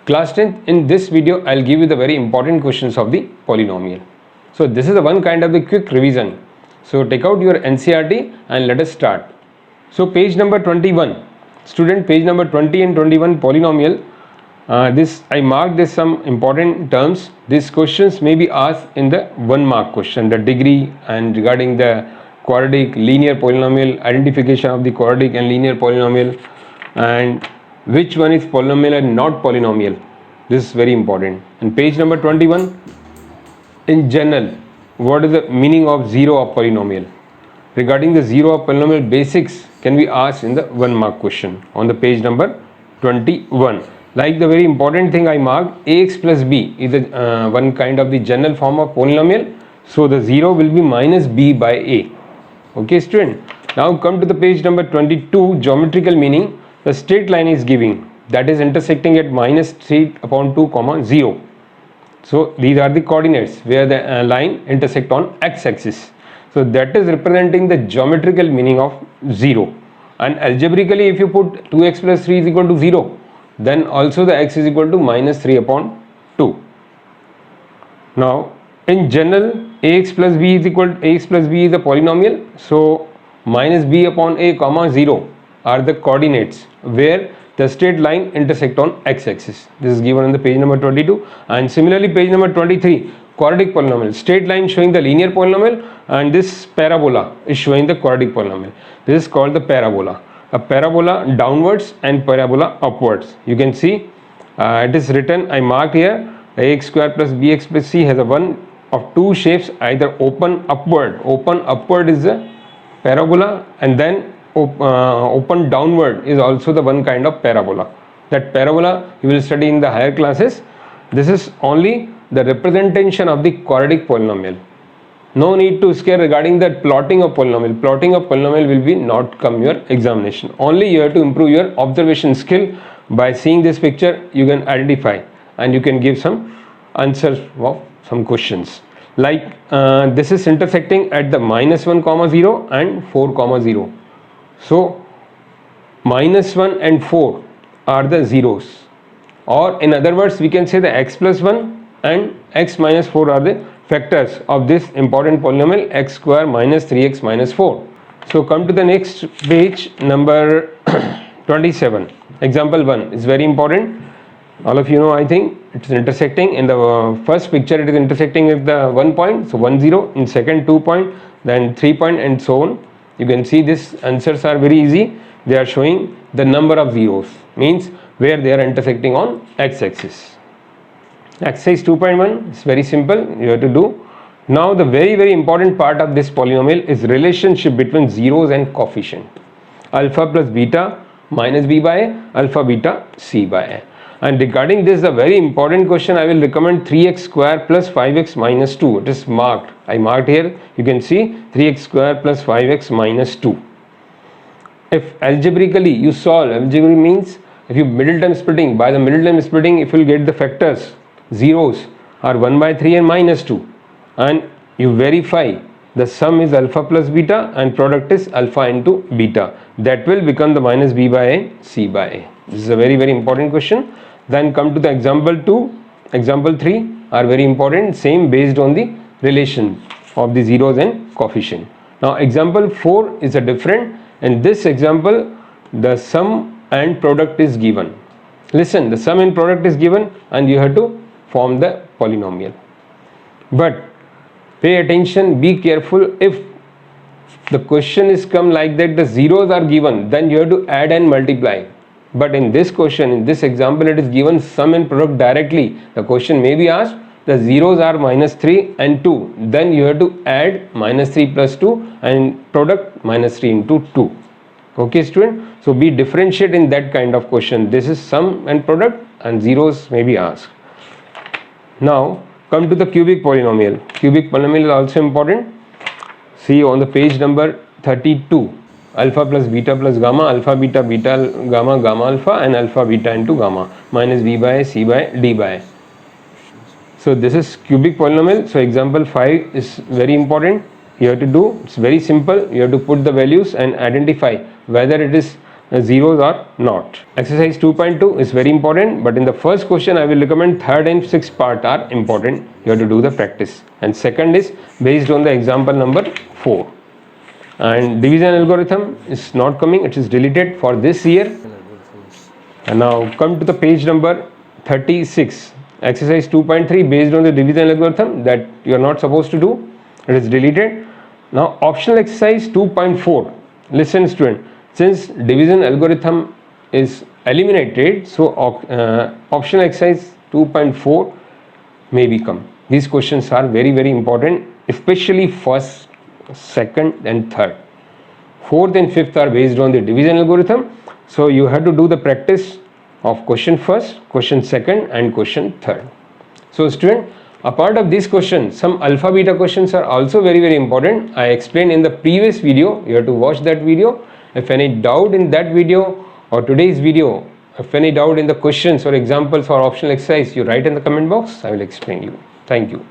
Class 10th, in this video I'll give you the very important questions of the polynomial. So this is the one kind of the quick revision. So take out your NCERT and let us start. So page number 21, student, page number 20 and 21 polynomial. This I marked this some important terms. These questions may be asked in the 1 mark question, the degree and regarding the quadratic, linear polynomial, identification of the quadratic and linear polynomial, and which one is polynomial and not polynomial. This is very important. And page number 21, in general, what is the meaning of zero of polynomial? Regarding the zero of polynomial basics can be asked in the 1 mark question on the page number 21. Like the very important thing I marked, ax plus b is a, one kind of the general form of polynomial. So the zero will be minus b by a. Okay student. Now come to the page number 22, geometrical meaning. The straight line is giving, that is intersecting at minus 3 upon 2 comma 0. So these are the coordinates where the line intersect on x-axis. So that is representing the geometrical meaning of 0. And algebraically, if you put 2x plus 3 is equal to 0, then also the x is equal to minus 3 upon 2. Now in general, ax plus b is equal to ax plus b is a polynomial. So minus b upon a comma 0 are the coordinates where the straight line intersect on x-axis. This is given on the page number 22. And similarly page number 23, quadratic polynomial, straight line showing the linear polynomial, and this parabola is showing the quadratic polynomial. This is called the parabola. A parabola downwards and parabola upwards. You can see it is written, I marked here, ax square plus bx plus c has a one of two shapes, either open upward is the parabola, and then open downward is also the one kind of parabola. That parabola you will study in the higher classes. This is only the representation of the quadratic polynomial. No need to scare regarding that plotting of polynomial. Plotting of polynomial will be not come your examination. Only you have to improve your observation skill. By seeing this picture you can identify and you can give some answers of some questions. Like this is intersecting at the minus 1 comma 0 and 4 comma 0. So minus 1 and 4 are the zeros, or in other words we can say the x plus 1 and x minus 4 are the factors of this important polynomial x square minus 3x minus 4. So come to the next page, number 27. Example 1 is very important. All of you know, I think it is intersecting in the first picture, it is intersecting at the 1 point, so 1 0, in second 2 point, then 3 point, and so on. You can see these answers are very easy. They are showing the number of zeros, means where they are intersecting on x-axis. Exercise 2.1 is very simple, you have to do. Now the very important part of this polynomial is relationship between zeros and coefficient. Alpha plus beta minus b by a, alpha beta c by a. And regarding this, the very important question, I will recommend 3x square plus 5x minus 2. It is marked. I marked here. You can see 3x square plus 5x minus 2. If algebraically you solve, algebra means if you middle term splitting, by the middle term splitting, if you will get the factors, zeros are 1 by 3 and minus 2. And you verify the sum is alpha plus beta and product is alpha into beta. That will become the minus b by a, c by a. This is a very important question. Then come to the example 2, example 3 are very important, same based on the relation of the zeros and coefficient. Now example 4 is a different. In this example the sum and product is given. Listen, the sum and product is given and you have to form the polynomial. But pay attention, be careful. If the question is come like that, the zeros are given, then you have to add and multiply. But in this question, in this example, it is given sum and product directly. The question may be asked, the zeros are minus 3 and 2. Then you have to add minus 3 plus 2 and product minus 3 into 2. Okay student? So be differentiate in that kind of question. This is sum and product and zeros may be asked. Now come to the cubic polynomial. Cubic polynomial is also important. See on the page number 32. Alpha plus beta plus gamma, alpha beta beta gamma, gamma alpha, and alpha beta into gamma, minus b by a, c by a, d by a. So this is cubic polynomial. So example 5 is very important. You have to do, it's very simple. You have to put the values and identify whether it is zeros or not. Exercise 2.2 is very important, but in the first question I will recommend third and sixth part are important. You have to do the practice. And second is based on the example number 4. And division algorithm is not coming, it is deleted for this year. And now come to the page number 36. Exercise 2.3 based on the division algorithm that you are not supposed to do. It is deleted. Now optional exercise 2.4. Listen student, since division algorithm is eliminated, so optional exercise 2.4 may become. These questions are very important, especially first, second and third. Fourth and fifth are based on the division algorithm. So you have to do the practice of question first, question second and question third. So student, a part of this question, some alpha beta questions are also very important. I explained in the previous video. You have to watch that video. If any doubt in that video or today's video, if any doubt in the questions or examples or optional exercise, you write in the comment box. I will explain you. Thank you.